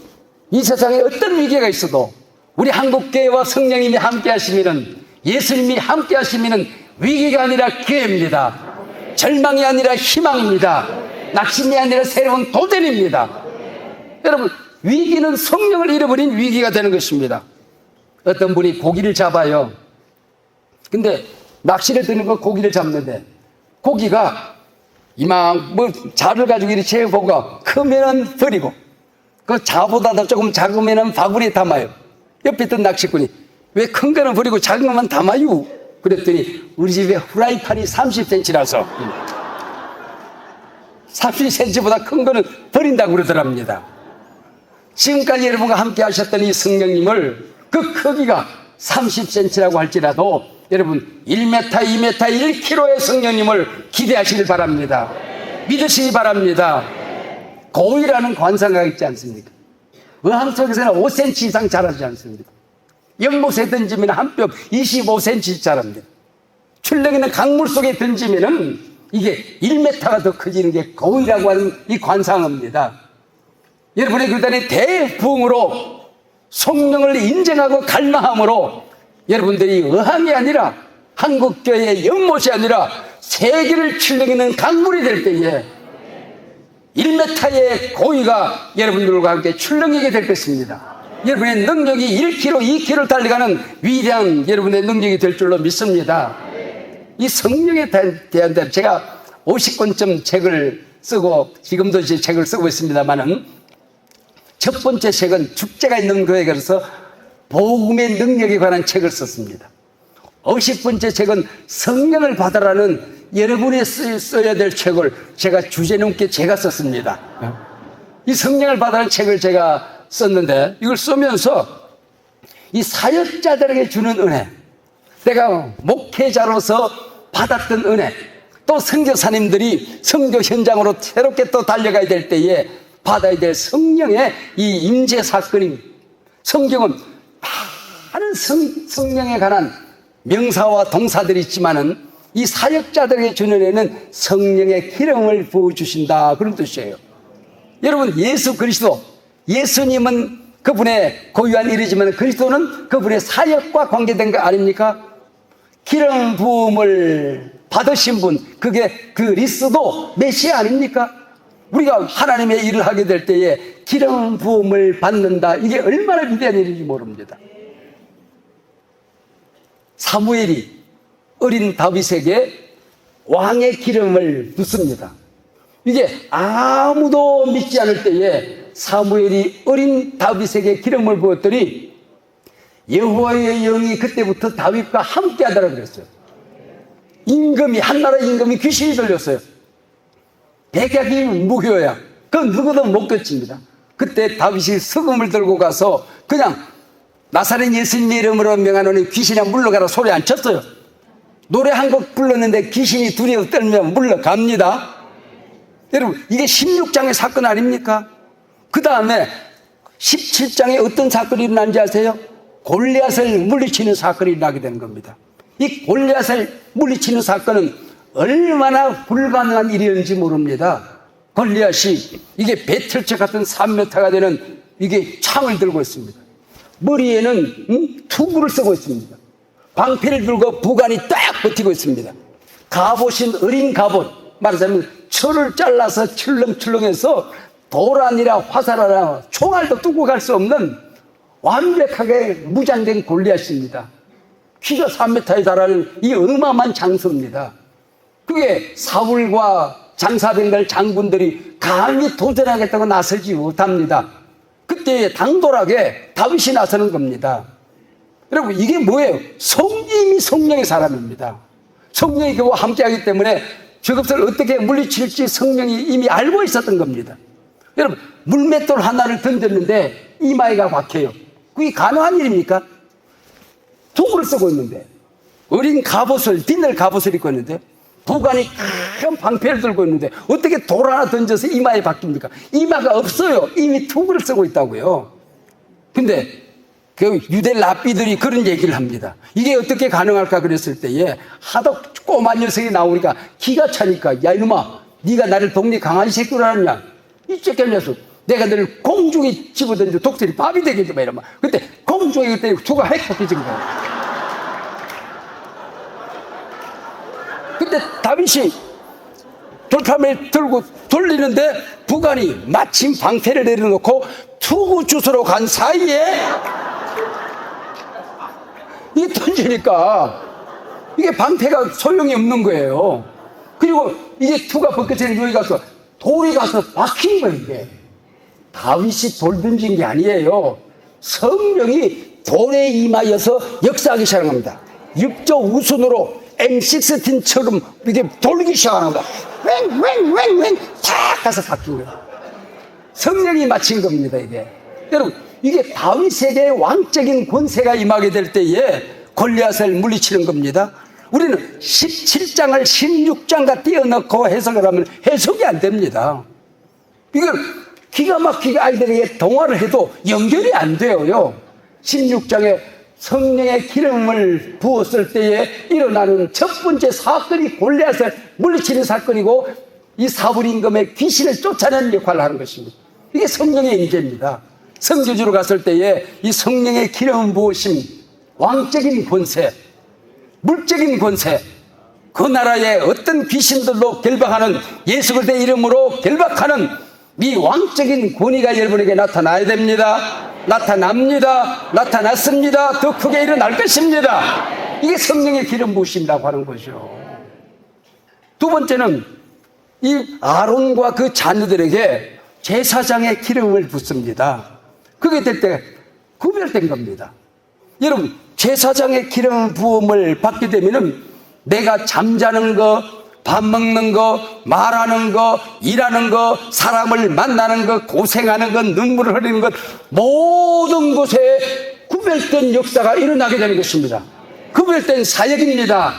이 세상에 어떤 위기가 있어도 우리 한국교회와 성령님이 함께 하시면은, 예수님이 함께 하시면은 위기가 아니라 기회입니다. 절망이 아니라 희망입니다. 낙심이 아니라 새로운 도전입니다. 여러분, 위기는 성령을 잃어버린 위기가 되는 것입니다. 어떤 분이 고기를 잡아요. 근데 낚시를 드는 거 고기를 잡는데 고기가 이만 자를 가지고 이렇게 보고 크면은 버리고 그 자보다도 조금 작으면은 바구니에 담아요. 옆에 있던 낚시꾼이 왜 큰 거는 버리고 작은 것만 담아요? 그랬더니 우리 집에 후라이팬이 30cm라서 30cm보다 큰 거는 버린다고 그러더랍니다. 지금까지 여러분과 함께 하셨던 이 성령님을 그 크기가 30cm라고 할지라도 여러분 1m, 2m, 1kg의 성령님을 기대하시길 바랍니다. 믿으시기 바랍니다. 고이라는 관상가 있지 않습니까? 어항 속에서는 5cm 이상 자라지 않습니다. 연못에 던지면 한 뼘 25cm 자랍니다. 출렁이는 강물 속에 던지면은 이게 1m가 더 커지는 게 고이라고 하는 이 관상어입니다. 여러분의 교단의 대부흥으로 성령을 인정하고 갈망함으로 여러분들이 어항이 아니라 한국교회의 연못이 아니라 세계를 출렁이는 강물이 될 때에 1m의 고이가 여러분들과 함께 출렁이게 될 것입니다. 여러분의 능력이 1km, 2km 달려가는 위대한 여러분의 능력이 될 줄로 믿습니다. 이 성령에 대한 대로 제가 50권쯤 책을 쓰고 지금도 이제 책을 쓰고 있습니다만은 첫 번째 책은 축제가 있는 교회에 가서 복음의 능력에 관한 책을 썼습니다. 50번째 책은 성령을 받으라는 여러분이 써야 될 책을 제가 주제넘게 제가 썼습니다. 이 성령을 받으라는 책을 제가 썼는데 이걸 쓰면서 이 사역자들에게 주는 은혜, 내가 목회자로서 받았던 은혜, 또 선교사님들이 선교 현장으로 새롭게 또 달려가야 될 때에 받아야 될 성령의 이 임재 사건입니다. 성경은 많은 성령에 관한 명사와 동사들이 있지만은 이 사역자들에게 주는 은혜는 성령의 기름을 부어주신다, 그런 뜻이에요. 여러분, 예수 그리스도, 예수님은 그분의 고유한 일이지만 그리스도는 그분의 사역과 관계된 거 아닙니까? 기름 부음을 받으신 분, 그게 그리스도 메시아 아닙니까? 우리가 하나님의 일을 하게 될 때에 기름 부음을 받는다, 이게 얼마나 위대한 일인지 모릅니다. 사무엘이 어린 다윗에게 왕의 기름을 붓습니다. 이게 아무도 믿지 않을 때에 사무엘이 어린 다윗에게 기름을 부었더니 여호와의 영이 그때부터 다윗과 함께 하더라 그랬어요. 임금이, 한나라 임금이 귀신이 들렸어요. 백약이 무효야. 그건 누구도 못 고칩니다. 그때 다윗이 수금을 들고 가서 그냥 나사렛 예수님의 이름으로 명하노니 귀신아 물러가라 소리 안 쳤어요. 노래 한 곡 불렀는데 귀신이 두려워 떨면 물러갑니다. 여러분, 이게 16장의 사건 아닙니까? 그 다음에 17장에 어떤 사건이 일어난지 아세요? 골리앗을 물리치는 사건이 일어나게 되는 겁니다. 이 골리앗을 물리치는 사건은 얼마나 불가능한 일이었는지 모릅니다. 골리앗이 이게 배틀책 같은 3m가 되는 이게 창을 들고 있습니다. 머리에는 투구를 쓰고 있습니다. 방패를 들고 부관이 딱 버티고 있습니다. 갑옷인 어린 갑옷, 말하자면 철을 잘라서 출렁출렁해서 도란이라 화살이라 총알도 뚫고 갈 수 없는 완벽하게 무장된 골리앗입니다. 키가 3m에 달하는 이 어마어마한 장수입니다. 그게 사울과 장사병들 장군들이 감히 도전하겠다고 나서지 못합니다. 그때 당돌하게 다윗이 나서는 겁니다. 여러분, 이게 뭐예요? 이미 성령의 사람입니다. 성령이 그와 함께하기 때문에 저것을 어떻게 물리칠지 성령이 이미 알고 있었던 겁니다. 여러분, 물맷돌 하나를 던졌는데 이마에가 박혀요. 그게 가능한 일입니까? 도구를 쓰고 있는데, 어린 갑옷을, 빛날 갑옷을 입고 있는데, 부관이 큰 방패를 들고 있는데 어떻게 돌 하나 던져서 이마에 박힙니까? 이마가 없어요. 이미 투구를 쓰고 있다고요. 근데 그 유대 랍비들이 그런 얘기를 합니다. 이게 어떻게 가능할까 그랬을 때에 하도 꼬만 녀석이 나오니까 기가 차니까, 야 이놈아, 네가 나를 동네 강아지 새끼로 하느냐, 이 새끼 녀석, 내가 너를 공중에 집어던져 독들이 밥이 되겠지 막 이러면, 그때 공중에 그때 투가 획폭해진 거예요. 근데 다윗이 돌판을 들고 돌리는데 부관이 마침 방패를 내려놓고 투구 주스로 간 사이에 이게 던지니까 이게 방패가 소용이 없는 거예요. 그리고 이게 투가 벗겨지는 여기 가서 돌이 가서 박힌 거예요. 이게 다윗이 돌 던진 게 아니에요. 성령이 돌에 임하여서 역사하기 시작합니다. 육조 우순으로 M16처럼 이렇게 돌기 시작하는 거야. 왱 탁 가서 박힌 거예요. 성령이 마친 겁니다. 이게 여러분, 이게 다윗에게 왕적인 권세가 임하게 될 때에 골리앗을 물리치는 겁니다. 우리는 17장을 16장과 띄어넣고 해석을 하면 해석이 안 됩니다. 이걸 기가 막히게 아이들에게 동화를 해도 연결이 안 돼요. 16장에 성령의 기름을 부었을 때에 일어나는 첫 번째 사건이 골리앗을 물리치는 사건이고, 이 사울 임금의 귀신을 쫓아내는 역할을 하는 것입니다. 이게 성령의 임재입니다. 선교지로 갔을 때에 이 성령의 기름 부으심, 왕적인 권세, 물적인 권세, 그 나라의 어떤 귀신들로 결박하는, 예수 그리스도의 이름으로 결박하는 이 왕적인 권위가 여러분에게 나타나야 됩니다. 나타납니다. 나타났습니다. 더 크게 일어날 것입니다. 이게 성령의 기름 부으심이라고 하는 거죠. 두 번째는 이 아론과 그 자녀들에게 제사장의 기름을 붓습니다. 그게 될 때 구별된 겁니다. 여러분, 제사장의 기름 부음을 받게 되면은 내가 잠자는 거, 밥 먹는 거, 말하는 거, 일하는 거, 사람을 만나는 거, 고생하는 것, 눈물을 흘리는 것, 모든 곳에 구별된 역사가 일어나게 되는 것입니다. 구별된 사역입니다.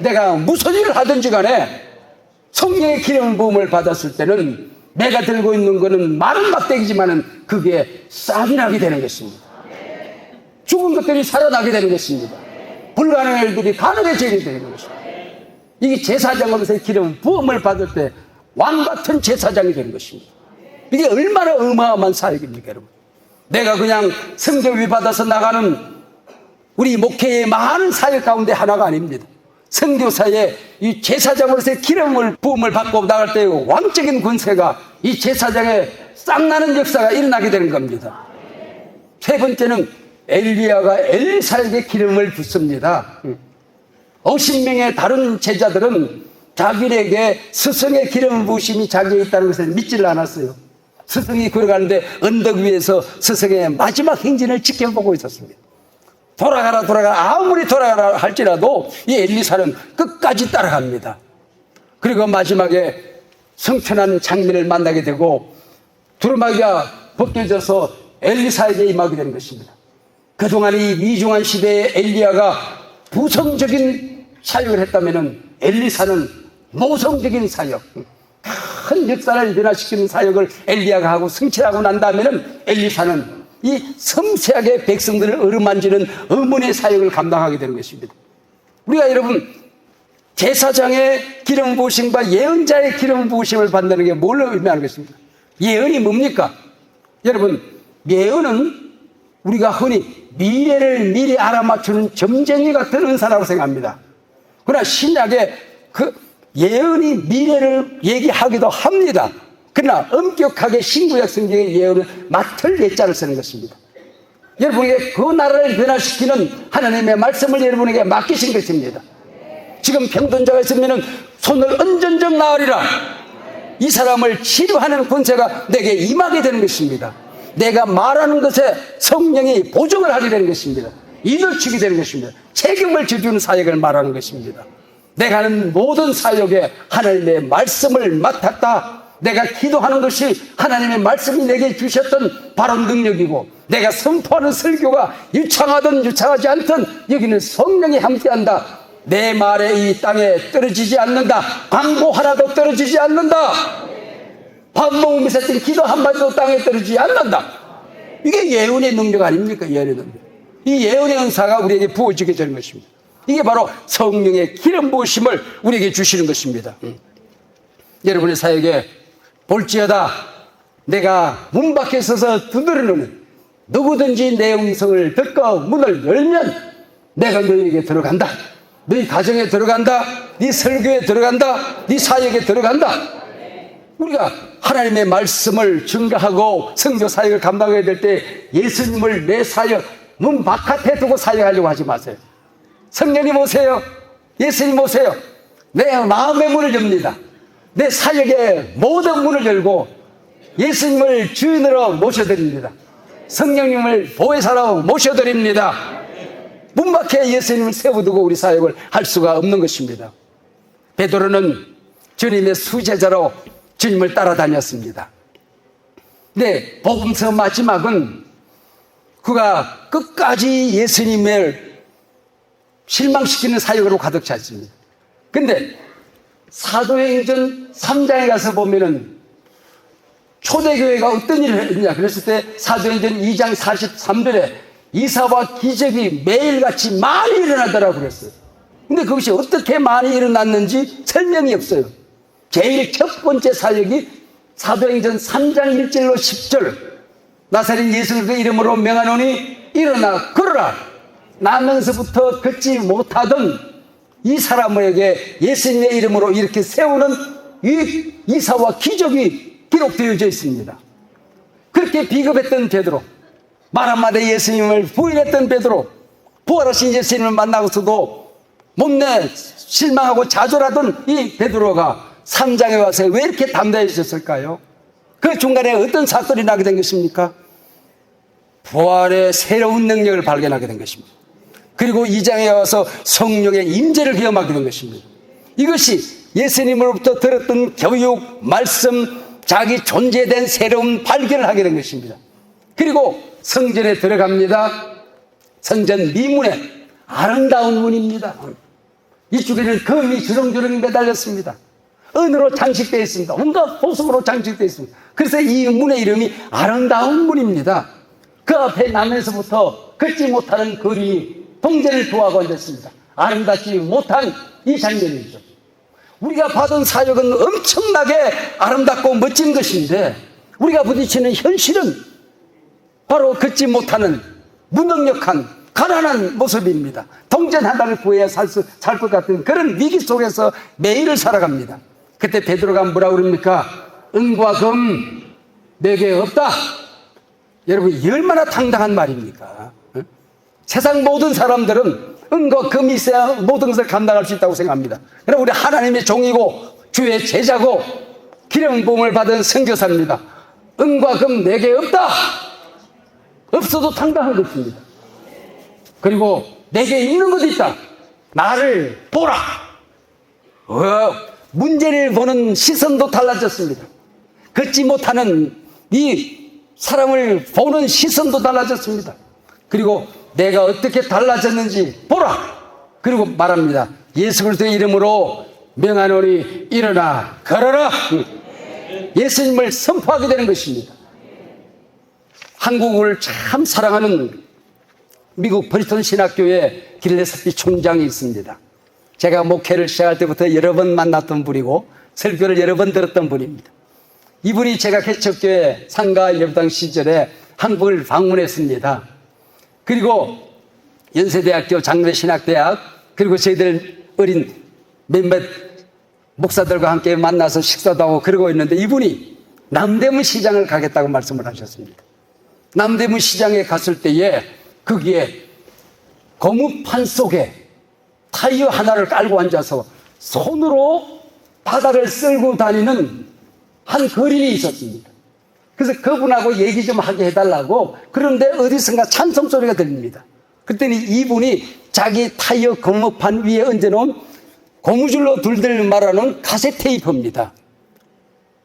내가 무슨 일을 하든지 간에 성령의 기름 부음을 받았을 때는 내가 들고 있는 것은 마른 막대기지만은 그게 싹이 나게 되는 것입니다. 죽은 것들이 살아나게 되는 것입니다. 불가능한 일들이 가능해지게 되는 것입니다. 이게 제사장으로서의 기름 부음을 받을 때 왕같은 제사장이 되는 것입니다. 이게 얼마나 어마어마한 사역입니까, 여러분? 내가 그냥 성교비 받아서 나가는 우리 목회의 많은 사역 가운데 하나가 아닙니다. 선교사의 이 제사장으로서의 기름을 부음을 받고 나갈 때 왕적인 권세가 이 제사장의 싹나는 역사가 일어나게 되는 겁니다. 세 번째는 엘리야가 엘리사에게 기름을 붓습니다. 50명의 다른 제자들은 자기에게 스승의 기름 부으심이 자기에 있다는 것을 믿지를 않았어요. 스승이 걸어가는데 언덕 위에서 스승의 마지막 행진을 지켜보고 있었습니다. 돌아가라 아무리 돌아가라 할지라도 이 엘리사는 끝까지 따라갑니다. 그리고 마지막에 성천한 장면을 만나게 되고 두루마기가 벗겨져서 엘리사에게 임하게 되는 것입니다. 그동안 이 위중한 시대에 엘리야가 부성적인 사역을 했다면 엘리사는 모성적인 사역, 큰 역사를 변화시키는 사역을 엘리야가 하고 승천하고 난 다음에는 엘리사는 이 섬세하게 백성들을 어루만지는 어머니의 사역을 감당하게 되는 것입니다. 우리가 여러분 제사장의 기름 부으심과 예언자의 기름 부으심을 받는 게 뭘 의미하는 것입니까? 예언이 뭡니까? 여러분 예언은 우리가 흔히 미래를 미리 알아맞추는 점쟁이 같은 은사라고 생각합니다. 그러나 신약에 그 예언이 미래를 얘기하기도 합니다. 그러나 엄격하게 신구약 성경의 예언은 맡을 예자를 쓰는 것입니다. 여러분에게 그 나라를 변화시키는 하나님의 말씀을 여러분에게 맡기신 것입니다. 지금 병든자가 있으면 손을 언전적 나으리라. 이 사람을 치료하는 권세가 내게 임하게 되는 것입니다. 내가 말하는 것에 성령이 보증을 하게 되는 것입니다. 인을 주게 되는 것입니다. 책임을 져주는 사역을 말하는 것입니다. 내가 하는 모든 사역에 하나님의 말씀을 맡았다. 내가 기도하는 것이 하나님의 말씀이 내게 주셨던 바로 능력이고 내가 선포하는 설교가 유창하든 유창하지 않든 여기는 성령이 함께한다. 내 말에 이 땅에 떨어지지 않는다. 광고 하나도 떨어지지 않는다. 밥 먹으면서 했던 기도 한마디도 땅에 떨어지지 않는다. 이게 예언의 능력 아닙니까? 예언의 능력. 이 예언의 은사가 우리에게 부어지게 되는 것입니다. 이게 바로 성령의 기름 부으심을 우리에게 주시는 것입니다. 여러분의 사역에 볼지어다 내가 문 밖에 서서 두드리는 누구든지 내 음성을 듣고 문을 열면 내가 너희에게 들어간다. 너희 가정에 들어간다. 네 설교에 들어간다. 네 사역에 들어간다. 우리가 하나님의 말씀을 증거하고 선교 사역을 감당해야 될 때 예수님을 내 사역 문 바깥에 두고 사역하려고 하지 마세요. 성령님 오세요. 예수님 오세요. 내 마음의 문을 엽니다. 내 사역의 모든 문을 열고 예수님을 주인으로 모셔드립니다. 성령님을 보혜사로 모셔드립니다. 문 밖에 예수님을 세워두고 우리 사역을 할 수가 없는 것입니다. 베드로는 주님의 수제자로 주님을 따라다녔습니다. 근데 복음서 마지막은 그가 끝까지 예수님을 실망시키는 사역으로 가득 찼습니다. 근데 사도행전 3장에 가서 보면은 초대교회가 어떤 일을 했느냐 그랬을 때 사도행전 2장 43절에 이사와 기적이 매일같이 많이 일어나더라고 그랬어요. 근데 그것이 어떻게 많이 일어났는지 설명이 없어요. 제일 첫 번째 사역이 사도행전 3장 1절로 10절 나사렛 예수 그리스도의 이름으로 명하노니 일어나 걸어라. 나면서부터 걷지 못하던 이 사람에게 예수님의 이름으로 이렇게 세우는 이 이사와 기적이 기록되어져 있습니다. 그렇게 비겁했던 베드로, 말 한마디 예수님을 부인했던 베드로, 부활하신 예수님을 만나고서도 못내 실망하고 좌절하던 이 베드로가 3장에 와서 왜 이렇게 담대해졌을까요? 그 중간에 어떤 사건이 나게 된 것입니까? 부활의 새로운 능력을 발견하게 된 것입니다. 그리고 2장에 와서 성령의 임재를 경험하게 된 것입니다. 이것이 예수님으로부터 들었던 교육, 말씀, 자기 존재에 대한 새로운 발견을 하게 된 것입니다. 그리고 성전에 들어갑니다. 성전 미문에 아름다운 문입니다. 이쪽에는 금이 주렁주렁 매달렸습니다. 은으로 장식되어 있습니다. 온갖 보석으로 장식되어 있습니다. 그래서 이 문의 이름이 아름다운 문입니다. 그 앞에 나면서부터 걷지 못하는 거리 동전을 도하고 앉았습니다. 아름답지 못한 이 장면이죠. 우리가 받은 사역은 엄청나게 아름답고 멋진 것인데 우리가 부딪히는 현실은 바로 걷지 못하는 무능력한 가난한 모습입니다. 동전 하나를 구해야 살 것 같은 그런 위기 속에서 매일을 살아갑니다. 그때 베드로가 뭐라고 그럽니까? 은과 금 내게 없다. 여러분 이 얼마나 당당한 말입니까? 세상 모든 사람들은 은과 금이 있어야 모든 것을 감당할 수 있다고 생각합니다. 그러나 우리 하나님의 종이고 주의 제자고 기름 부음을 받은 선교사입니다. 은과 금 내게 없다. 없어도 당당한 것입니다. 그리고 내게 있는 것도 있다. 나를 보라. 문제를 보는 시선도 달라졌습니다. 걷지 못하는 이 사람을 보는 시선도 달라졌습니다. 그리고 내가 어떻게 달라졌는지 보라. 그리고 말합니다. 예수 그리스도의 이름으로 명하노니 일어나 걸어라. 예수님을 선포하게 되는 것입니다. 한국을 참 사랑하는 미국 브리스톤 신학교에 길레스피 총장이 있습니다. 제가 목회를 시작할 때부터 여러 번 만났던 분이고 설교를 여러 번 들었던 분입니다. 이분이 제가 개척교회 상가 예배당 시절에 한국을 방문했습니다. 그리고 연세대학교 장로신학대학 그리고 저희들 어린 몇몇 목사들과 함께 만나서 식사도 하고 그러고 있는데 이분이 남대문 시장을 가겠다고 말씀을 하셨습니다. 남대문 시장에 갔을 때에 거기에 고무판 속에 타이어 하나를 깔고 앉아서 손으로 바닥을 쓸고 다니는 한 거린이 있었습니다. 그래서 그분하고 얘기 좀 하게 해달라고 그런데 어디선가 찬송 소리가 들립니다. 그랬더니 이분이 자기 타이어 고무판 위에 얹어놓은 고무줄로 둘들 말하는 카세트 테이프입니다.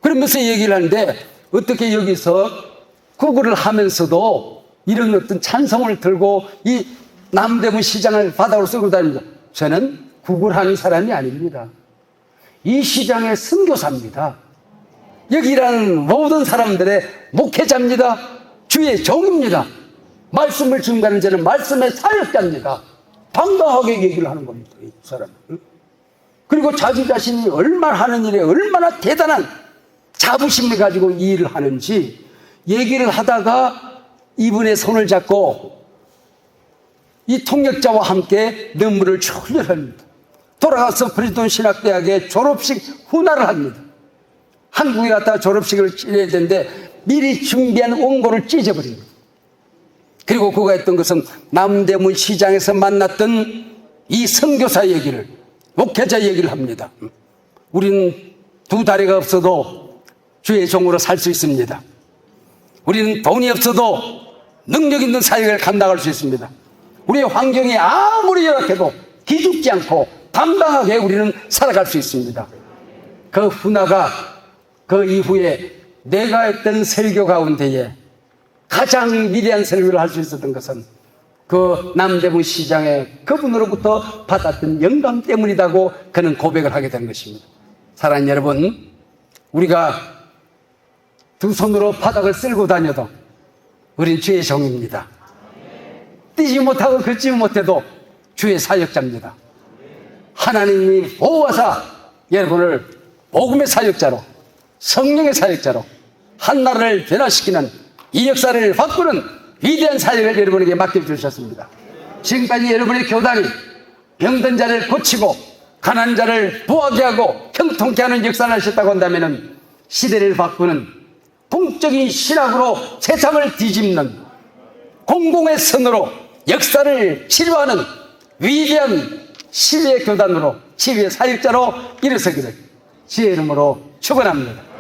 그러면서 얘기를 하는데 어떻게 여기서 구글을 하면서도 이런 어떤 찬송을 들고 이 남대문 시장을 바닥으로 쓸고 다닙니다. 저는 구글하는 사람이 아닙니다. 이 시장의 선교사입니다. 여기 일하는 모든 사람들의 목회자입니다. 주의 종입니다. 말씀을 증거하는 자는 말씀의 사역자입니다. 당당하게 얘기를 하는 겁니다. 이 사람. 그리고 자기 자신이 얼마나 하는 일에 얼마나 대단한 자부심을 가지고 이 일을 하는지 얘기를 하다가 이분의 손을 잡고 이 통역자와 함께 눈물을 출혈 합니다. 돌아가서 브리스톤 신학대학에 졸업식 훈화를 합니다. 한국에 갔다가 졸업식을 치러야 되는데 미리 준비한 원고를 찢어버립니다. 그리고 그가 했던 것은 남대문 시장에서 만났던 이 선교사 얘기를, 목회자 얘기를 합니다. 우리는 두 다리가 없어도 주의 종으로 살 수 있습니다. 우리는 돈이 없어도 능력 있는 사역을 감당할 수 있습니다. 우리의 환경이 아무리 열악해도 기죽지 않고 당당하게 우리는 살아갈 수 있습니다. 그 훈화가 그 이후에 내가 했던 설교 가운데에 가장 위대한 설교를 할 수 있었던 것은 그 남대문 시장에 그분으로부터 받았던 영감 때문이라고 그는 고백을 하게 된 것입니다. 사랑하는 여러분, 우리가 두 손으로 바닥을 쓸고 다녀도 우린 주의 종입니다. 뛰지 못하고 걷지 못해도 주의 사역자입니다. 하나님이 보호하사 여러분을 복음의 사역자로, 성령의 사역자로 한 나라를 변화시키는 이 역사를 바꾸는 위대한 사역을 여러분에게 맡겨주셨습니다. 지금까지 여러분의 교단이 병든 자를 고치고 가난한 자를 부하게 하고 형통케 하는 역사를 하셨다고 한다면 시대를 바꾸는 공적인 신학으로 세상을 뒤집는 공공의 선으로 역사를 치료하는 위대한 치유의 교단으로, 치유의 사역자로 일어서기를 주의 이름으로 축원합니다.